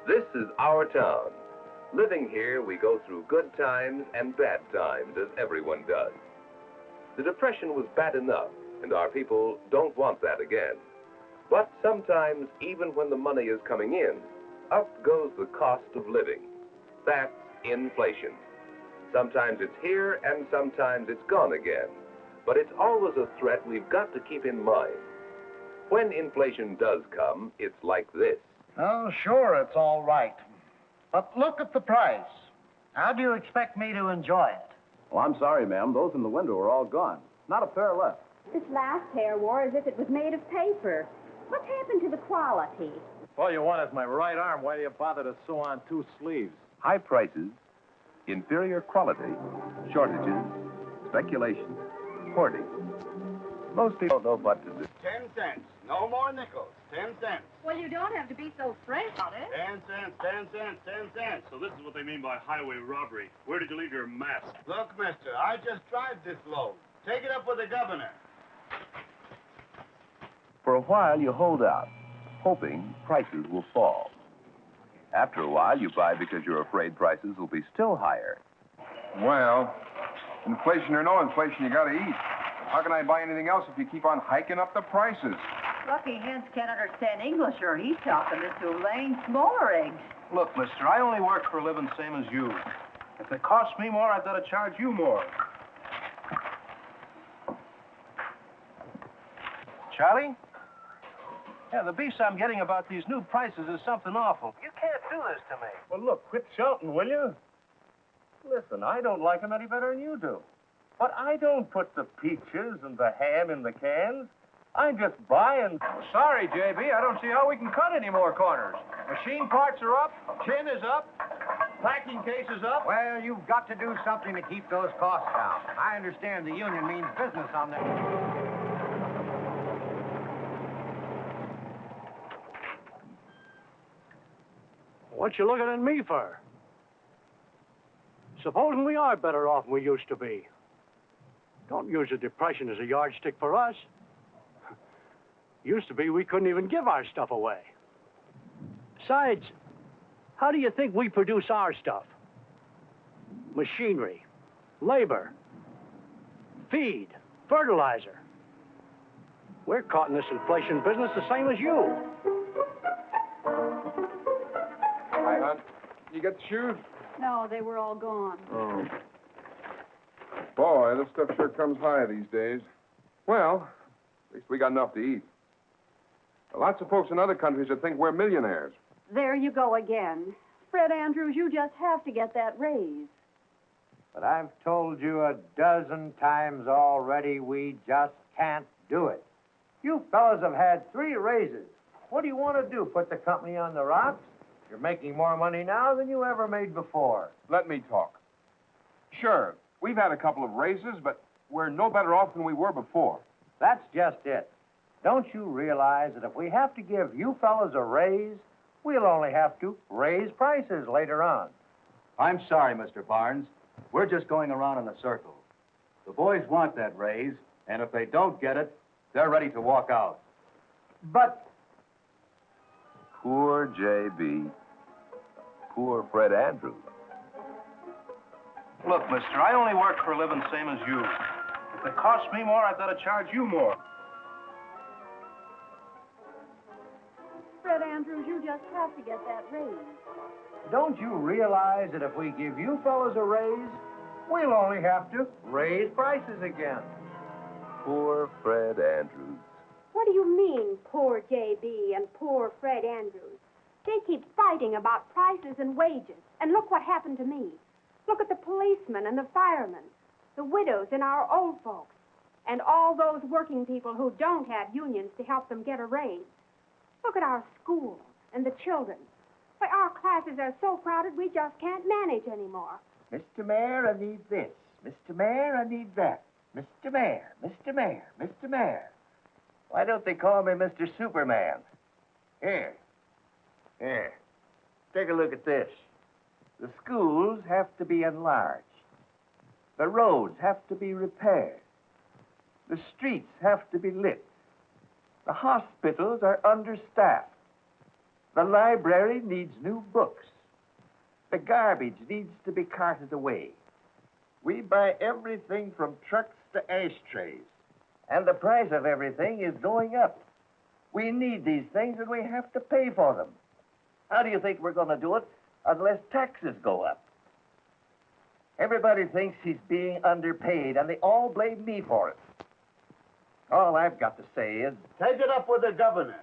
This is our town. Living here, we go through good times and bad times, as everyone does. The Depression was bad enough, and our people don't want that again. But sometimes, even when the money is coming in, up goes the cost of living. That's inflation. Sometimes it's here, and sometimes it's gone again. But it's always a threat we've got to keep in mind. When inflation does come, it's like this. Oh, sure, it's all right. But look at the price. How do you expect me to enjoy it? Well, I'm sorry, ma'am. Those in the window are all gone. Not a pair left. This last pair wore as if it was made of paper. What's happened to the quality? All you want is my right arm. Why do you bother to sew on 2 sleeves? High prices, inferior quality, shortages, speculation, hoarding. Most people don't know what to do. 10 cents. No more nickels. 10 cents. Well, you don't have to be so frank about it. 10 cents, 10 cents, 10 cents. So this is what they mean by highway robbery. Where did you leave your mask? Look, mister, I just tried this load. Take it up with the governor. For a while, you hold out, hoping prices will fall. After a while, you buy because you're afraid prices will be still higher. Well, inflation or no inflation, you gotta eat. How can I buy anything else if you keep on hiking up the prices? Lucky Hens can't understand English, or he's talking into laying smaller eggs. Look, mister, I only work for a living same as you. If it costs me more, I've got to charge you more. Charlie? Yeah, the beefs I'm getting about these new prices is something awful. You can't do this to me. Well, look, quit shouting, will you? Listen, I don't like them any better than you do. But I don't put the peaches and the ham in the cans. I just buy and... Sorry, JB, I don't see how we can cut any more corners. Machine parts are up, tin is up, packing case is up. Well, you've got to do something to keep those costs down. I understand the union means business on that. What you looking at me for? Supposing we are better off than we used to be. Don't use the Depression as a yardstick for us. Used to be we couldn't even give our stuff away. Besides, how do you think we produce our stuff? Machinery, labor, feed, fertilizer. We're caught in this inflation business the same as you. Hi, hon. You get the shoes? No, they were all gone. Oh. Boy, this stuff sure comes high these days. Well, at least we got enough to eat. Lots of folks in other countries that think we're millionaires. There you go again. Fred Andrews, you just have to get that raise. But I've told you a dozen times already, we just can't do it. You fellas have had 3 raises. What do you want to do, put the company on the rocks? You're making more money now than you ever made before. Let me talk. Sure, we've had a couple of raises, but we're no better off than we were before. That's just it. Don't you realize that if we have to give you fellas a raise, we'll only have to raise prices later on? I'm sorry, Mr. Barnes. We're just going around in a circle. The boys want that raise, and if they don't get it, they're ready to walk out. But... Poor J.B. Poor Fred Andrews. Look, mister, I only work for a living same as you. If it costs me more, I've got to charge you more. Fred Andrews, you just have to get that raise. Don't you realize that if we give you fellas a raise, we'll only have to raise prices again? Poor Fred Andrews. What do you mean, poor J.B. and poor Fred Andrews? They keep fighting about prices and wages. And look what happened to me. Look at the policemen and the firemen, the widows and our old folks, and all those working people who don't have unions to help them get a raise. Look at our schools and the children. Why, our classes are so crowded we just can't manage anymore. Mr. Mayor, I need this. Mr. Mayor, I need that. Mr. Mayor, Mr. Mayor, Mr. Mayor. Why don't they call me Mr. Superman? Here. Here. Take a look at this. The schools have to be enlarged. The roads have to be repaired. The streets have to be lit. The hospitals are understaffed. The library needs new books. The garbage needs to be carted away. We buy everything from trucks to ashtrays, and the price of everything is going up. We need these things, and we have to pay for them. How do you think we're going to do it unless taxes go up? Everybody thinks he's being underpaid, and they all blame me for it. All I've got to say is, Take it up with the governor.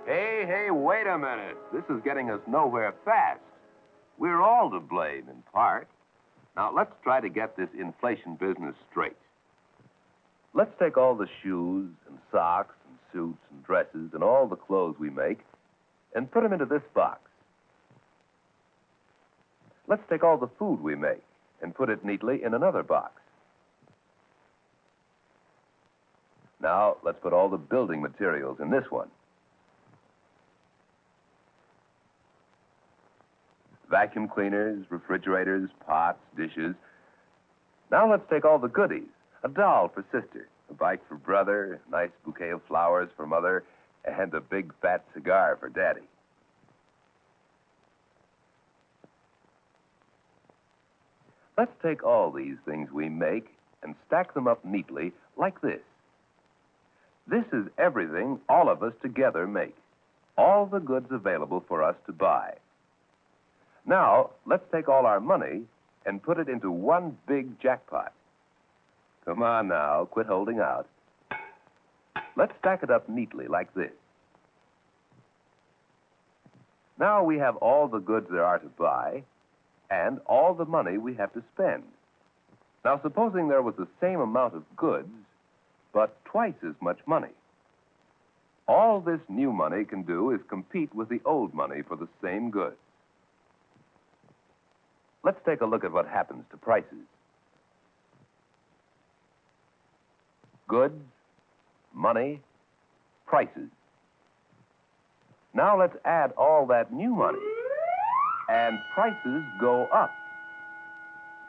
Hey, wait a minute. This is getting us nowhere fast. We're all to blame, in part. Now, let's try to get this inflation business straight. Let's take all the shoes and socks and suits and dresses and all the clothes we make and put them into this box. Let's take all the food we make and put it neatly in another box. Now, let's put all the building materials in this one. Vacuum cleaners, refrigerators, pots, dishes. Now let's take all the goodies. A doll for sister, a bike for brother, a nice bouquet of flowers for mother, and a big fat cigar for daddy. Let's take all these things we make and stack them up neatly like this. This is everything all of us together make. All the goods available for us to buy. Now, let's take all our money and put it into one big jackpot. Come on now, quit holding out. Let's stack it up neatly like this. Now we have all the goods there are to buy and all the money we have to spend. Now, supposing there was the same amount of goods, but twice as much money. All this new money can do is compete with the old money for the same goods. Let's take a look at what happens to prices. Goods, money, prices. Now let's add all that new money, and prices go up.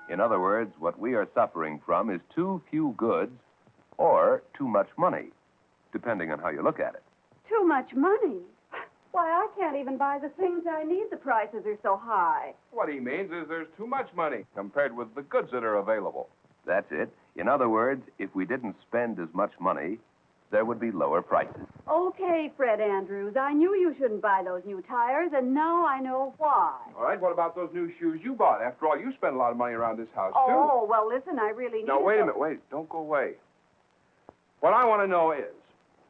In other words, what we are suffering from is too few goods or too much money, depending on how you look at it. Too much money? Why, I can't even buy the things I need. The prices are so high. What he means is there's too much money compared with the goods that are available. That's it. In other words, if we didn't spend as much money, there would be lower prices. Okay, Fred Andrews, I knew you shouldn't buy those new tires, and now I know why. All right, what about those new shoes you bought? After all, you spend a lot of money around this house, too. Oh, well, listen, I really need Now, wait a minute, wait. Don't go away. What I want to know is,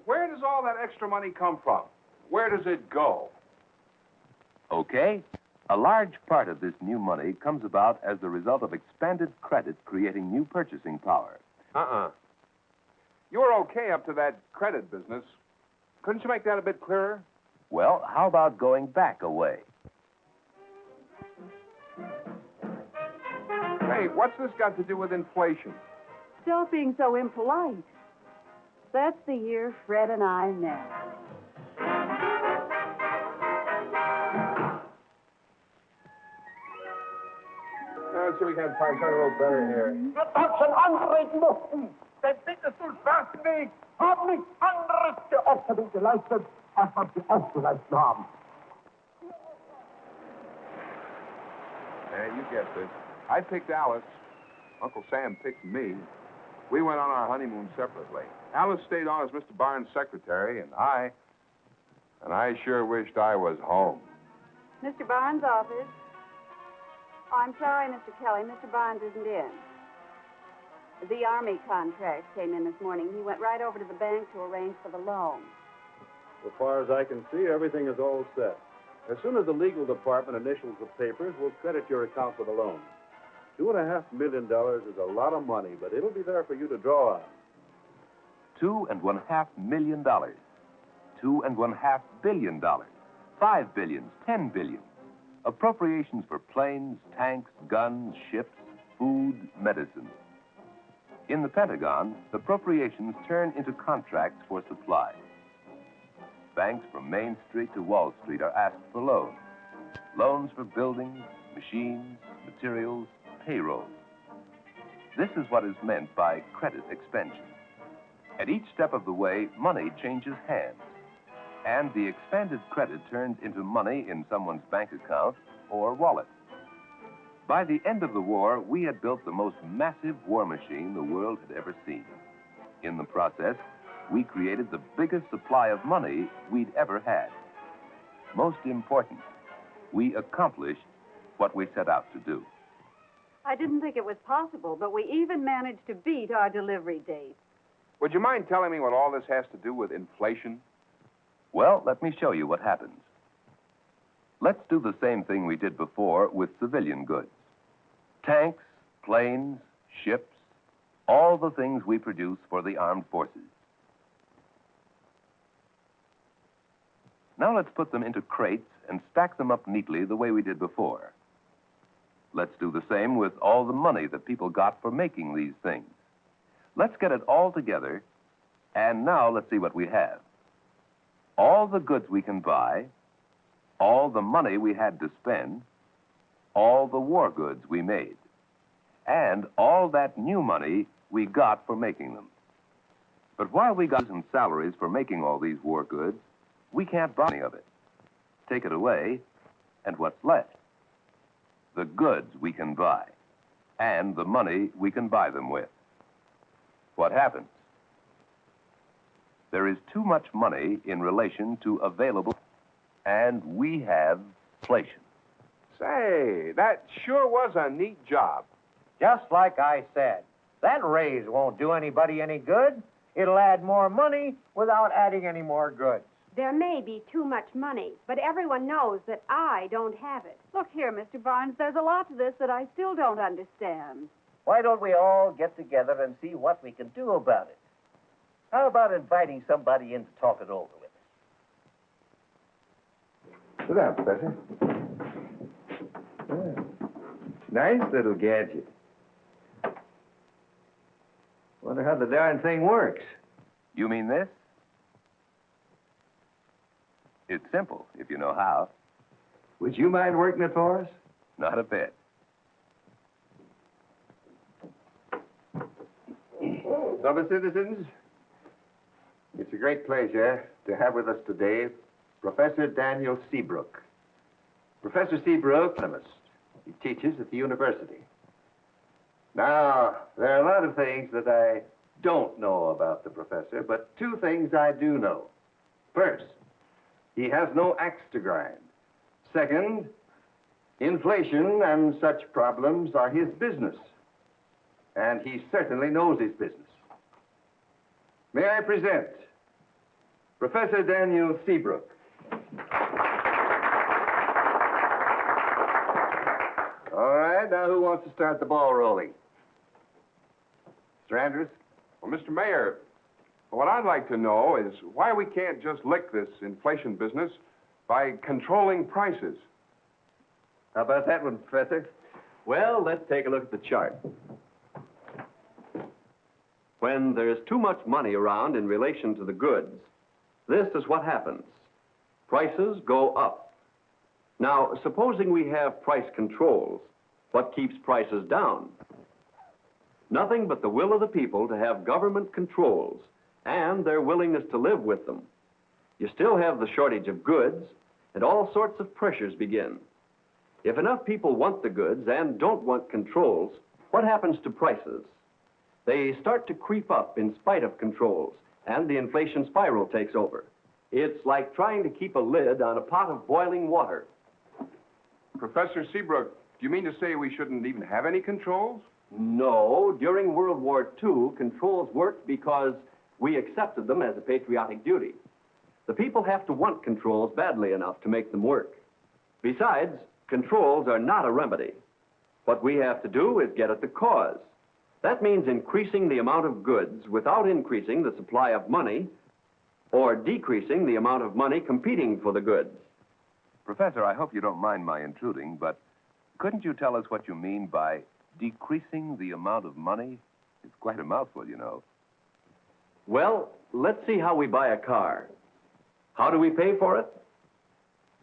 where does all that extra money come from? Where does it go? Okay. A large part of this new money comes about as the result of expanded credit creating new purchasing power. You were okay up to that credit business. Couldn't you make that a bit clearer? Well, how about going back a way? Hey, what's this got to do with inflation? Stop being so impolite. That's the year Fred and I met. Let's see if we can find something a little better here. Deutschen anreden mussten. Den bittest du Schwarzweg haben nichts anderes geopfert und geleistet, als was sie aufgeleistet haben. Yeah, you get this. I picked Alice. Uncle Sam picked me. We went on our honeymoon separately. Alice stayed on as Mr. Barnes' secretary, and I sure wished I was home. Mr. Barnes' office. Oh, I'm sorry, Mr. Kelly. Mr. Barnes isn't in. The Army contract came in this morning. He went right over to the bank to arrange for the loan. As far as I can see, everything is all set. As soon as the legal department initials the papers, we'll credit your account with a loan. $2.5 million is a lot of money, but it'll be there for you to draw on. $2.5 million. $2.5 billion. 5 billions, 10 billion. Appropriations for planes, tanks, guns, ships, food, medicine. In the Pentagon, appropriations turn into contracts for supply. Banks from Main Street to Wall Street are asked for loans. Loans for buildings, machines, materials, payroll. This is what is meant by credit expansion. At each step of the way, money changes hands. And the expanded credit turns into money in someone's bank account or wallet. By the end of the war, we had built the most massive war machine the world had ever seen. In the process, we created the biggest supply of money we'd ever had. Most important, we accomplished what we set out to do. I didn't think it was possible, but we even managed to beat our delivery date. Would you mind telling me what all this has to do with inflation? Well, let me show you what happens. Let's do the same thing we did before with civilian goods. Tanks, planes, ships, all the things we produce for the armed forces. Now let's put them into crates and stack them up neatly the way we did before. Let's do the same with all the money that people got for making these things. Let's get it all together, and now let's see what we have. All the goods we can buy, all the money we had to spend, all the war goods we made, and all that new money we got for making them. But while we got some salaries for making all these war goods, we can't buy any of it. Take it away, and what's left? The goods we can buy, and the money we can buy them with. What happens? There is too much money in relation to available, and we have inflation. Say, that sure was a neat job. Just like I said, that raise won't do anybody any good. It'll add more money without adding any more goods. There may be too much money, but everyone knows that I don't have it. Look here, Mr. Barnes, there's a lot to this that I still don't understand. Why don't we all get together and see what we can do about it? How about inviting somebody in to talk it over with us? Sit down, Professor. Nice little gadget. Wonder how the darn thing works. You mean this? It's simple, if you know how. Would you mind working it for us? Not a bit. Fellow citizens, it's a great pleasure to have with us today Professor Daniel Seabrook. Professor Seabrook, economist. He teaches at the university. Now, there are a lot of things that I don't know about the professor, but two things I do know. First, he has no axe to grind. Second, inflation and such problems are his business. And he certainly knows his business. May I present Professor Daniel Seabrook. All right, now who wants to start the ball rolling? Mr. Andrews? Well, Mr. Mayor, what I'd like to know is why we can't just lick this inflation business by controlling prices. How about that one, Professor? Well, let's take a look at the chart. When there's too much money around in relation to the goods, this is what happens. Prices go up. Now, supposing we have price controls, what keeps prices down? Nothing but the will of the people to have government controls and their willingness to live with them. You still have the shortage of goods, and all sorts of pressures begin. If enough people want the goods and don't want controls, what happens to prices? They start to creep up in spite of controls, and the inflation spiral takes over. It's like trying to keep a lid on a pot of boiling water. Professor Seabrook, do you mean to say we shouldn't even have any controls? No, during World War II, controls worked because we accepted them as a patriotic duty. The people have to want controls badly enough to make them work. Besides, controls are not a remedy. What we have to do is get at the cause. That means increasing the amount of goods without increasing the supply of money or decreasing the amount of money competing for the goods. Professor, I hope you don't mind my intruding, but couldn't you tell us what you mean by decreasing the amount of money? It's quite a mouthful, you know. Well, let's see how we buy a car. How do we pay for it?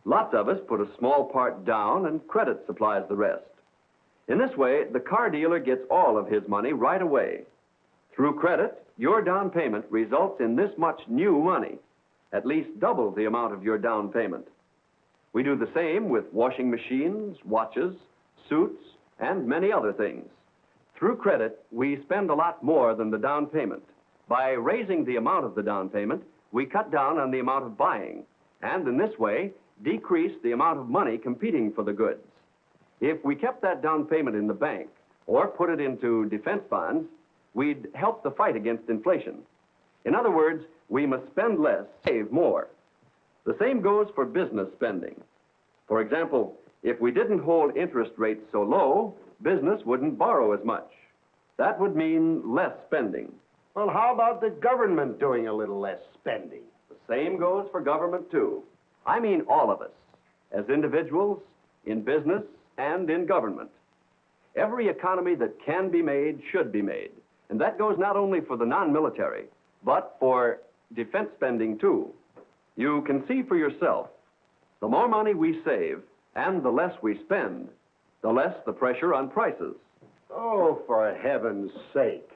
Lots of us put a small part down and credit supplies the rest. In this way, the car dealer gets all of his money right away. Through credit, your down payment results in this much new money, at least double the amount of your down payment. We do the same with washing machines, watches, suits, and many other things. Through credit, we spend a lot more than the down payment. By raising the amount of the down payment, we cut down on the amount of buying, and in this way, decrease the amount of money competing for the goods. If we kept that down payment in the bank or put it into defense bonds, we'd help the fight against inflation. In other words, we must spend less, save more. The same goes for business spending. For example, if we didn't hold interest rates so low, business wouldn't borrow as much. That would mean less spending. Well, how about the government doing a little less spending? The same goes for government, too. I mean all of us, as individuals, in business, and in government. Every economy that can be made should be made. And that goes not only for the non-military, but for defense spending, too. You can see for yourself, the more money we save and the less we spend, the less the pressure on prices. Oh, for heaven's sake.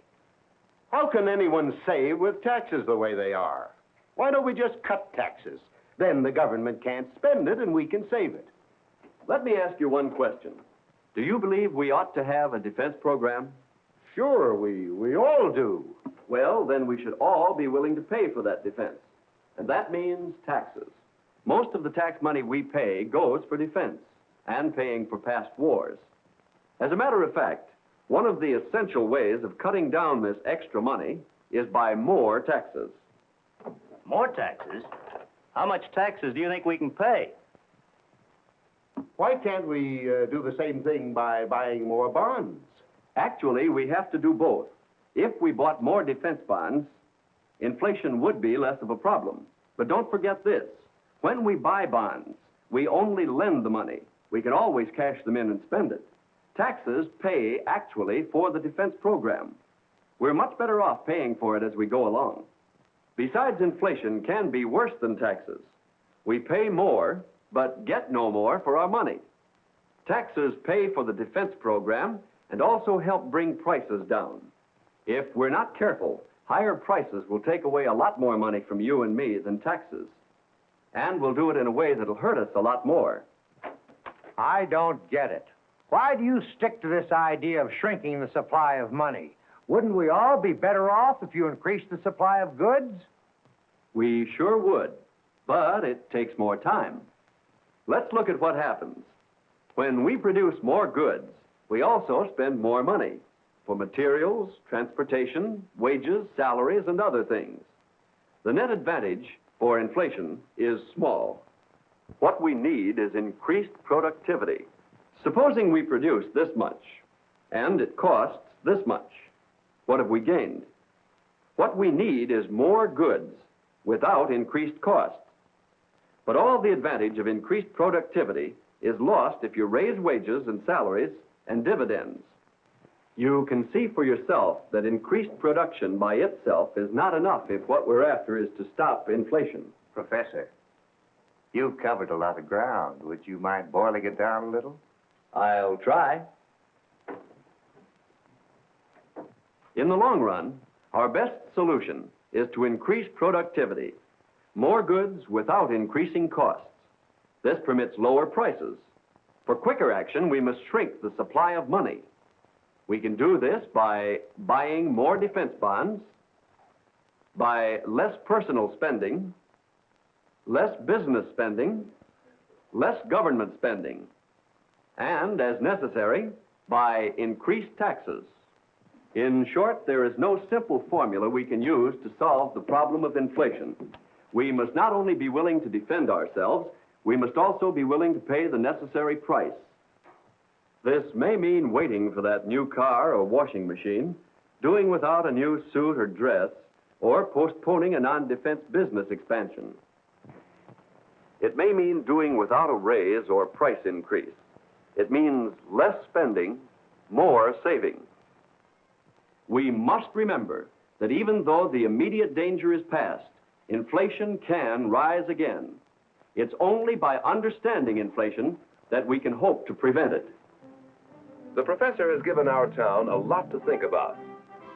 How can anyone save with taxes the way they are? Why don't we just cut taxes? Then the government can't spend it and we can save it. Let me ask you one question. Do you believe we ought to have a defense program? Sure, we all do. Well, then we should all be willing to pay for that defense. And that means taxes. Most of the tax money we pay goes for defense and paying for past wars. As a matter of fact, one of the essential ways of cutting down this extra money is by more taxes. More taxes? How much taxes do you think we can pay? Why can't we do the same thing by buying more bonds? Actually, we have to do both. If we bought more defense bonds, inflation would be less of a problem. But don't forget this. When we buy bonds, we only lend the money. We can always cash them in and spend it. Taxes pay actually for the defense program. We're much better off paying for it as we go along. Besides, inflation can be worse than taxes. We pay more, but get no more for our money. Taxes pay for the defense program and also help bring prices down. If we're not careful, higher prices will take away a lot more money from you and me than taxes. And we'll do it in a way that'll hurt us a lot more. I don't get it. Why do you stick to this idea of shrinking the supply of money? Wouldn't we all be better off if you increased the supply of goods? We sure would, but it takes more time. Let's look at what happens. When we produce more goods, we also spend more money for materials, transportation, wages, salaries, and other things. The net advantage for inflation is small. What we need is increased productivity. Supposing we produce this much, and it costs this much. What have we gained? What we need is more goods without increased costs. But all the advantage of increased productivity is lost if you raise wages and salaries and dividends. You can see for yourself that increased production by itself is not enough if what we're after is to stop inflation. Professor, you've covered a lot of ground. Would you mind boiling it down a little? I'll try. In the long run, our best solution is to increase productivity. More goods without increasing costs. This permits lower prices. For quicker action, we must shrink the supply of money. We can do this by buying more defense bonds, by less personal spending, less business spending, less government spending, and, as necessary, by increased taxes. In short, there is no simple formula we can use to solve the problem of inflation. We must not only be willing to defend ourselves, we must also be willing to pay the necessary price. This may mean waiting for that new car or washing machine, doing without a new suit or dress, or postponing a non-defense business expansion. It may mean doing without a raise or price increase. It means less spending, more saving. We must remember that even though the immediate danger is past, inflation can rise again. It's only by understanding inflation that we can hope to prevent it. The professor has given our town a lot to think about.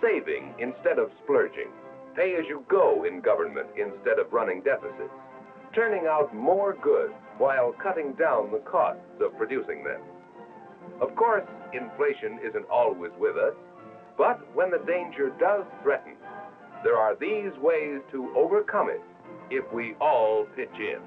saving instead of splurging, pay as you go in government instead of running deficits, turning out more goods while cutting down the costs of producing them. Of course, inflation isn't always with us, but when the danger does threaten, there are these ways to overcome it if we all pitch in.